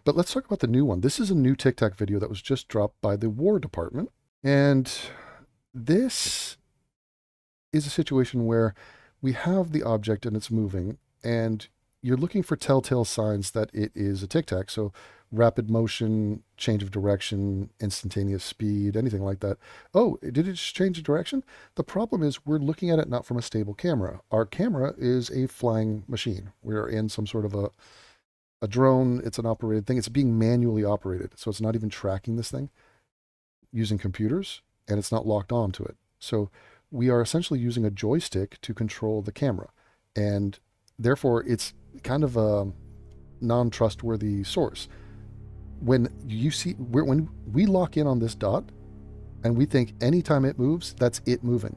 But let's talk about the new one. This is a new Tic Tac video that was just dropped by the War Department. And this is a situation where we have the object and it's moving, and you're looking for telltale signs that it is a Tic Tac. So rapid motion, change of direction, instantaneous speed, anything like that. Oh, did it just change of direction? The problem is we're looking at it not from a stable camera. Our camera is a flying machine. We're in some sort of a drone. It's an operated thing. It's being manually operated. So it's not even tracking this thing using computers, and it's not locked on to it. So we are essentially using a joystick to control the camera. And therefore, it's kind of a non-trustworthy source. When we lock in on this dot and we think anytime it moves, that's it moving.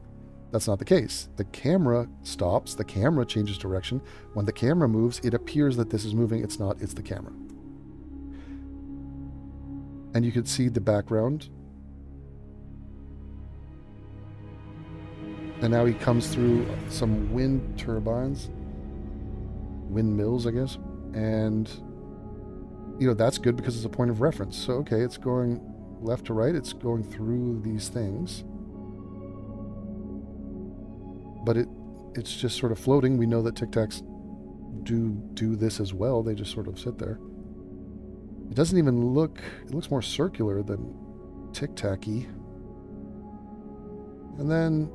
That's not the case. The camera stops, the camera changes direction. When the camera moves, it appears that this is moving. It's not, it's the camera. And you could see the background. And now he comes through some wind turbines, windmills, I guess. And, that's good because it's a point of reference. So, okay, it's going left to right. It's going through these things. But it's just sort of floating. We know that Tic Tacs do this as well. They just sort of sit there. It doesn't even look, it looks more circular than Tic Tac-y. And then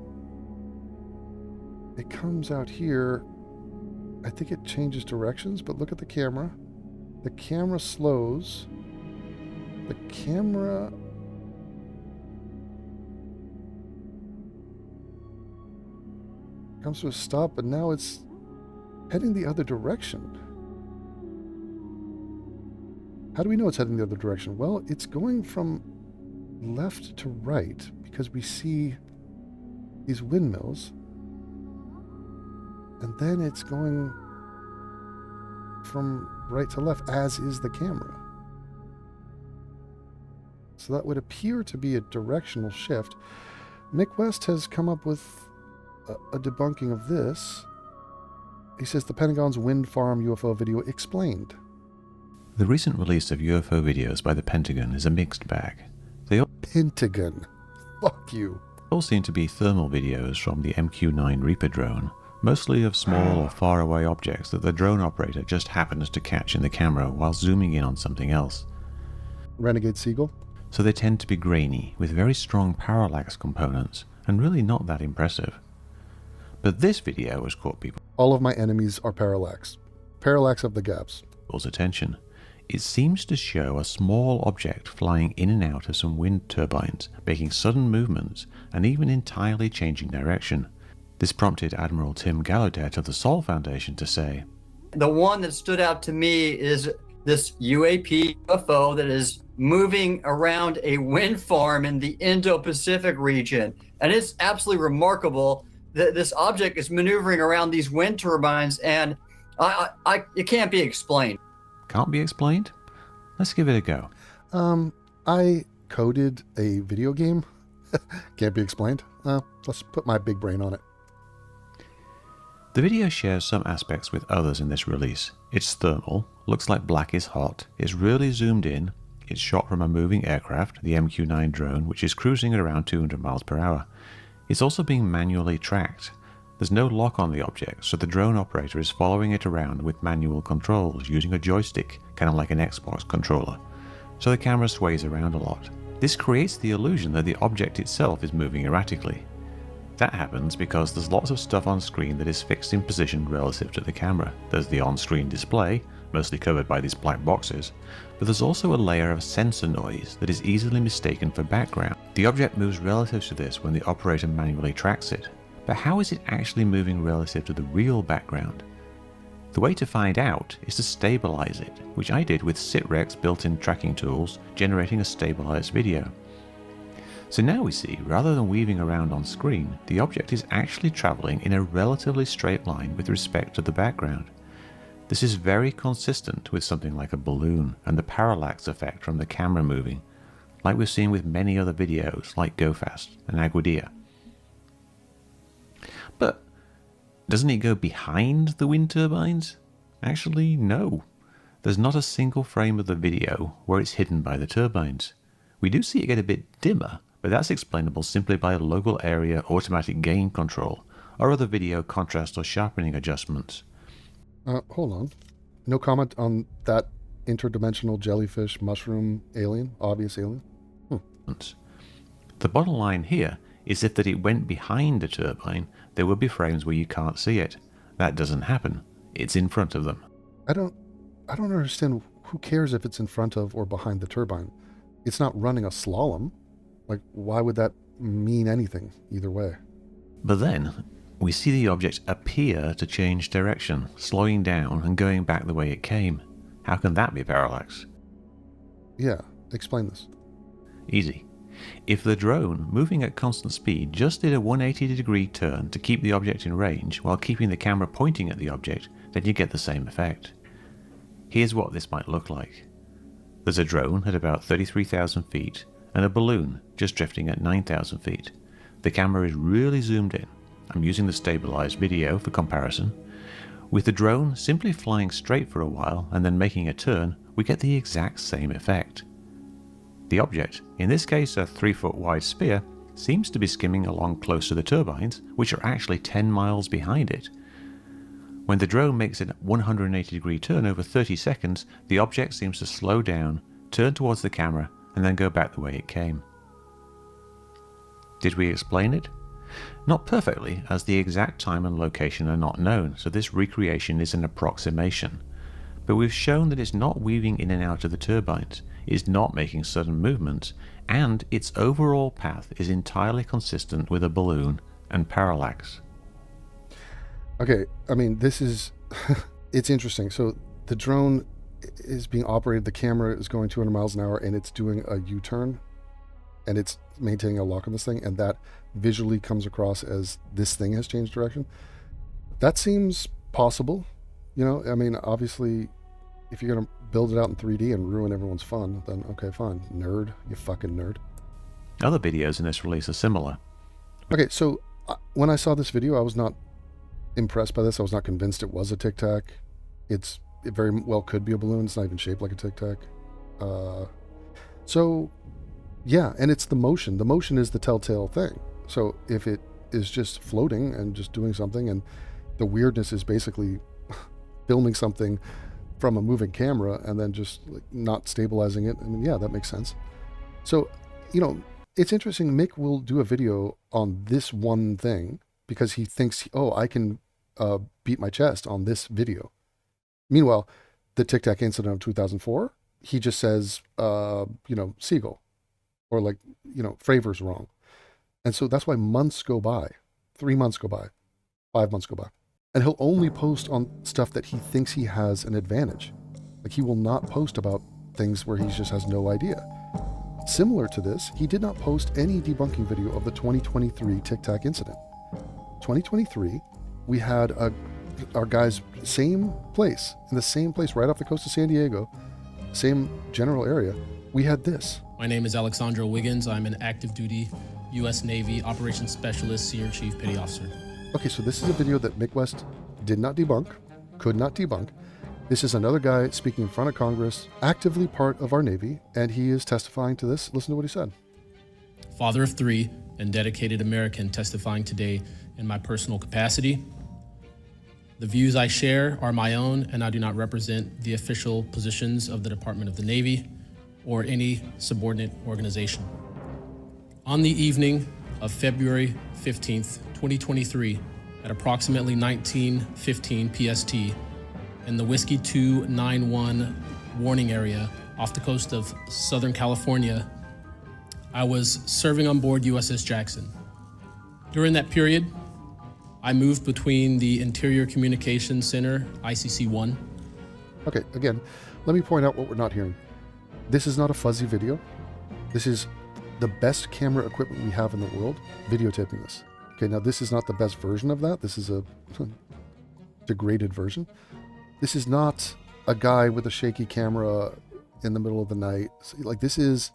it comes out here. I think it changes directions, but look at the camera. The camera slows. The camera comes to a stop, but now it's heading the other direction. How do we know it's heading the other direction? Well, it's going from left to right because we see these windmills. And then it's going from right to left, as is the camera. So that would appear to be a directional shift. Mick West has come up with a debunking of this. He says the Pentagon's wind farm UFO video explained. The recent release of UFO videos by the Pentagon is a mixed bag. They Pentagon. Fuck you. all seem to be thermal videos from the MQ-9 Reaper drone, mostly of small or faraway objects that the drone operator just happens to catch in the camera while zooming in on something else. Renegade Seagull? So they tend to be grainy, with very strong parallax components, and really not that impressive. But this video has caught All of my enemies are parallax. Parallax of the gaps. people's attention. It seems to show a small object flying in and out of some wind turbines, making sudden movements, and even entirely changing direction. This prompted Admiral Tim Gallaudet of the Sol Foundation to say, "The one that stood out to me is this UFO that is moving around a wind farm in the Indo-Pacific region. And it's absolutely remarkable that this object is maneuvering around these wind turbines, and it can't be explained." Can't be explained? Let's give it a go. I coded a video game. Can't be explained. Let's put my big brain on it. The video shares some aspects with others in this release. It's thermal, looks like black is hot, it's really zoomed in, it's shot from a moving aircraft, the MQ-9 drone, which is cruising at around 200 miles per hour. It's also being manually tracked. There's no lock on the object, so the drone operator is following it around with manual controls using a joystick, kind of like an Xbox controller. So the camera sways around a lot. This creates the illusion that the object itself is moving erratically. That happens because there's lots of stuff on screen that is fixed in position relative to the camera. There's the on-screen display, mostly covered by these black boxes, but there's also a layer of sensor noise that is easily mistaken for background. The object moves relative to this when the operator manually tracks it, but how is it actually moving relative to the real background? The way to find out is to stabilize it, which I did with Sitrek's built-in tracking tools, generating a stabilized video. So now we see, rather than weaving around on screen, the object is actually traveling in a relatively straight line with respect to the background. This is very consistent with something like a balloon and the parallax effect from the camera moving, like we've seen with many other videos like Go Fast and Aguadilla. But doesn't it go behind the wind turbines? Actually, no. There's not a single frame of the video where it's hidden by the turbines. We do see it get a bit dimmer, but that's explainable simply by local area automatic gain control, or other video contrast or sharpening adjustments. Hold on. No comment on that interdimensional jellyfish mushroom alien, obvious alien? The bottom line here is if that it went behind a turbine, there would be frames where you can't see it. That doesn't happen. It's in front of them. I don't understand. Who cares if it's in front of or behind the turbine? It's not running a slalom. Like, why would that mean anything either way? But then, we see the object appear to change direction, slowing down and going back the way it came. How can that be parallax? Yeah, explain this. Easy. If the drone, moving at constant speed, just did a 180-degree turn to keep the object in range while keeping the camera pointing at the object, then you get the same effect. Here's what this might look like. There's a drone at about 33,000 feet and a balloon just drifting at 9,000 feet. The camera is really zoomed in. I'm using the stabilized video for comparison. With the drone simply flying straight for a while and then making a turn, we get the exact same effect. The object, in this case a 3-foot wide sphere, seems to be skimming along close to the turbines, which are actually 10 miles behind it. When the drone makes a 180-degree turn over 30 seconds, the object seems to slow down, turn towards the camera, and then go back the way it came. Did we explain it? Not perfectly, as the exact time and location are not known, so this recreation is an approximation. But we've shown that it's not weaving in and out of the turbines, it's not making sudden movements, and its overall path is entirely consistent with a balloon and parallax. Okay, I mean, this is... it's interesting. So the drone is being operated, the camera is going 200 miles an hour, and it's doing a U-turn, and it's maintaining a lock on this thing, and that visually comes across as this thing has changed direction. That seems possible. You know, I mean, obviously, if you're going to build it out in 3D and ruin everyone's fun, then okay, fine. Nerd, you fucking nerd. Other videos in this release are similar. Okay, so when I saw this video, I was not impressed by this. I was not convinced it was a Tic Tac. It very well could be a balloon. It's not even shaped like a Tic Tac. So, yeah, and it's the motion. The motion is the telltale thing. So if it is just floating and just doing something, and the weirdness is basically filming something from a moving camera and then just like not stabilizing it, I mean, yeah, that makes sense. So, you know, it's interesting. Mick will do a video on this one thing because he thinks, oh, I can beat my chest on this video. Meanwhile, the Tic Tac incident of 2004, he just says, you know, Seagull, or like, you know, Fravor's wrong. And so that's why months go by, 3 months go by, 5 months go by. And he'll only post on stuff that he thinks he has an advantage. Like, he will not post about things where he just has no idea. Similar to this, he did not post any debunking video of the 2023 Tic Tac incident. 2023, we had our guys, same place, in the same place right off the coast of San Diego, same general area, we had this. My name is Alexandro Wiggins. I'm an active duty U.S. Navy Operations Specialist, Senior Chief Petty Officer. Okay, so this is a video that Mick West did not debunk, could not debunk. This is another guy speaking in front of Congress, actively part of our Navy, and he is testifying to this. Listen to what he said. Father of 3 and dedicated American testifying today in my personal capacity. The views I share are my own, and I do not represent the official positions of the Department of the Navy or any subordinate organization. On the evening of February 15th, 2023, at approximately 19:15 PST, in the Whiskey 291 warning area off the coast of Southern California, I was serving on board USS Jackson. During that period, I moved between the Interior Communications Center, ICC-1. Okay, again, let me point out what we're not hearing. This is not a fuzzy video. This is the best camera equipment we have in the world videotaping this. Okay, now this is not the best version of that. This is a degraded version. This is not a guy with a shaky camera in the middle of the night. Like, this is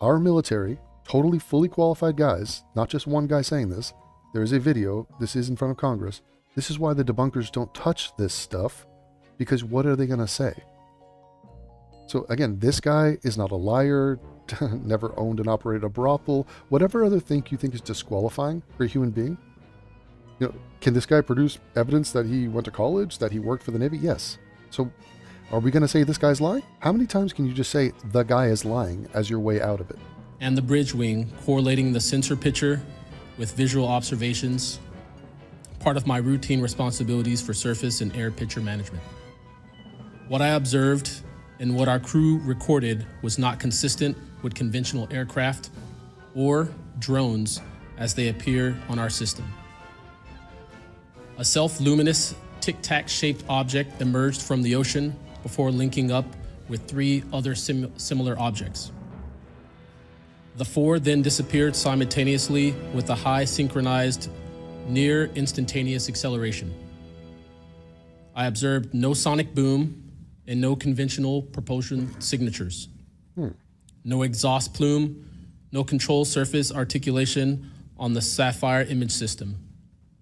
our military, totally fully qualified guys, not just one guy saying this. There is a video. This is in front of Congress. This is why the debunkers don't touch this stuff, because what are they going to say? So again, this guy is not a liar, never owned and operated a brothel, whatever other thing you think is disqualifying for a human being. You know, can this guy produce evidence that he went to college, that he worked for the Navy? Yes. So are we going to say this guy's lying? How many times can you just say the guy is lying as your way out of it? And the bridge wing, correlating the sensor picture with visual observations, part of my routine responsibilities for surface and air picture management. What I observed and what our crew recorded was not consistent with conventional aircraft or drones as they appear on our system. A self-luminous Tic Tac shaped object emerged from the ocean before linking up with 3 other similar objects. The 4 then disappeared simultaneously with a high synchronized, near instantaneous acceleration. I observed no sonic boom and no conventional propulsion signatures. No exhaust plume, no control surface articulation on the Sapphire image system.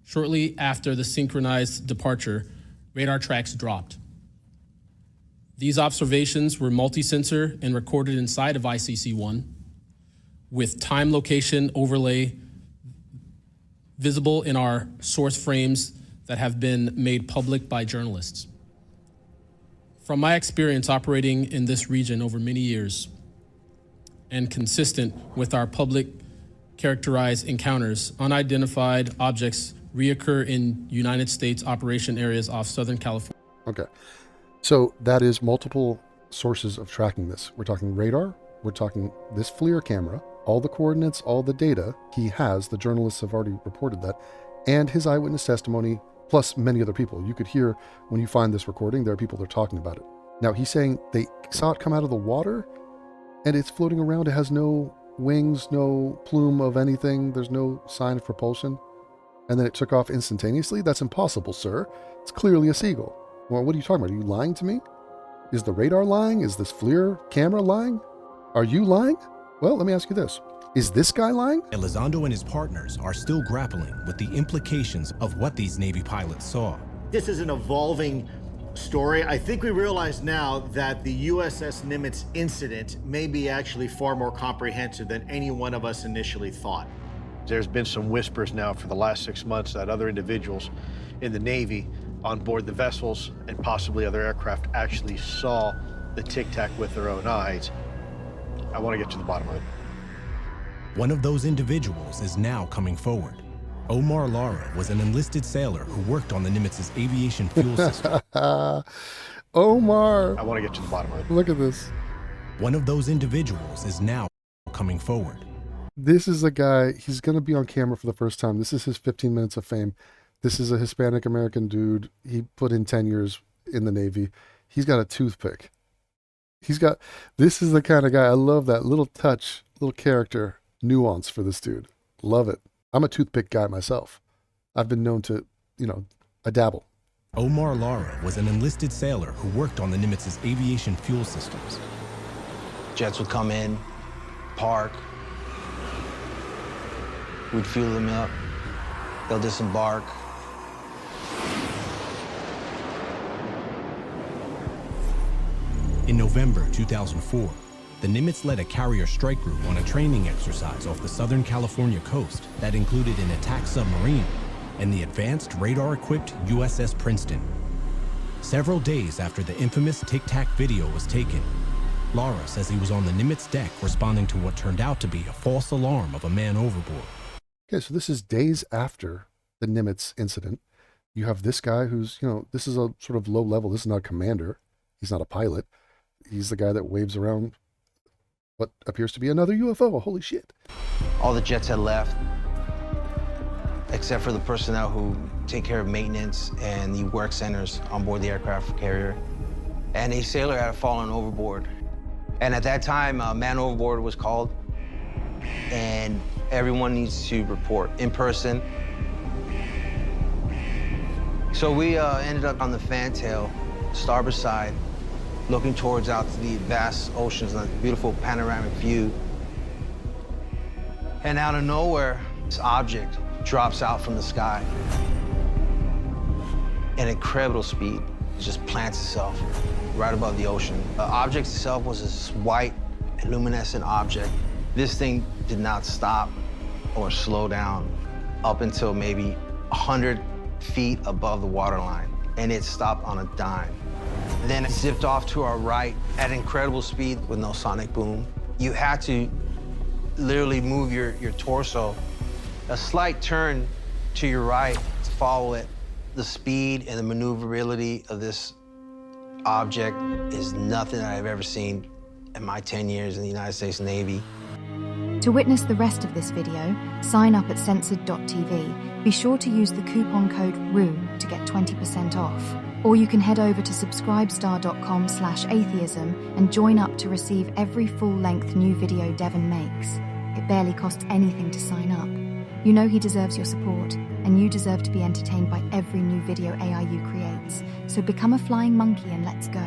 Shortly after the synchronized departure, radar tracks dropped. These observations were multi-sensor and recorded inside of ICC-1 with time location overlay visible in our source frames that have been made public by journalists. From my experience operating in this region over many years and consistent with our public characterized encounters, unidentified objects reoccur in United States operation areas off Southern California. Okay. So that is multiple sources of tracking this. We're talking radar, we're talking this FLIR camera, all the coordinates, all the data he has, the journalists have already reported that, and his eyewitness testimony, plus many other people. You could hear when you find this recording, there are people that are talking about it. Now he's saying they saw it come out of the water and it's floating around. It has no wings, no plume of anything. There's no sign of propulsion. And then it took off instantaneously? That's impossible, sir. It's clearly a seagull. Well, what are you talking about? Are you lying to me? Is the radar lying? Is this FLIR camera lying? Are you lying? Well, let me ask you this. Is this guy lying? Elizondo and his partners are still grappling with the implications of what these Navy pilots saw. This is an evolving story. I think we realize now that the USS Nimitz incident may be actually far more comprehensive than any one of us initially thought. There's been some whispers now for the last 6 months that other individuals in the Navy on board the vessels and possibly other aircraft actually saw the Tic Tac with their own eyes. I want to get to the bottom of it. One of those individuals is now coming forward. Omar Lara was an enlisted sailor who worked on the Nimitz's aviation fuel system. Omar! I want to get to the bottom of it. Look at this. One of those individuals is now coming forward. This is a guy, he's going to be on camera for the first time. This is his 15 minutes of fame. This is a Hispanic American dude. He put in 10 years in the Navy. He's got a toothpick. This is the kind of guy, I love that little touch, little character, nuance for this dude. Love it. I'm a toothpick guy myself. I've been known to, I dabble. Omar Lara was an enlisted sailor who worked on the Nimitz's aviation fuel systems. Jets would come in, park, we'd fuel them up, they'll disembark. In November 2004, the Nimitz led a carrier strike group on a training exercise off the Southern California coast that included an attack submarine and the advanced radar-equipped USS Princeton. Several days after the infamous Tic Tac video was taken, Lara says he was on the Nimitz deck responding to what turned out to be a false alarm of a man overboard. Okay, so this is days after the Nimitz incident. You have this guy who's, this is a sort of low level. This is not a commander. He's not a pilot. He's the guy that waves around what appears to be another UFO. Holy shit. All the jets had left, except for the personnel who take care of maintenance and the work centers on board the aircraft carrier. And a sailor had fallen overboard. And at that time, a man overboard was called, and everyone needs to report in person. So we ended up on the fantail, starboard side, looking towards out to the vast oceans and a beautiful panoramic view. And out of nowhere, this object drops out from the sky at incredible speed. just plants itself right above the ocean. The object itself was this white, luminescent object. This thing did not stop or slow down up until maybe 100 feet above the waterline, and it stopped on a dime. Then it zipped off to our right at incredible speed with no sonic boom. You had to literally move your torso a slight turn to your right to follow it. The speed and the maneuverability of this object is nothing that I've ever seen in my 10 years in the United States Navy. To witness the rest of this video, sign up at censored.tv. Be sure to use the coupon code ROOM to get 20% off. Or you can head over to subscribestar.com/atheism and join up to receive every full-length new video Devon makes. It barely costs anything to sign up. You know he deserves your support, and you deserve to be entertained by every new video AIU creates. So become a flying monkey and let's go.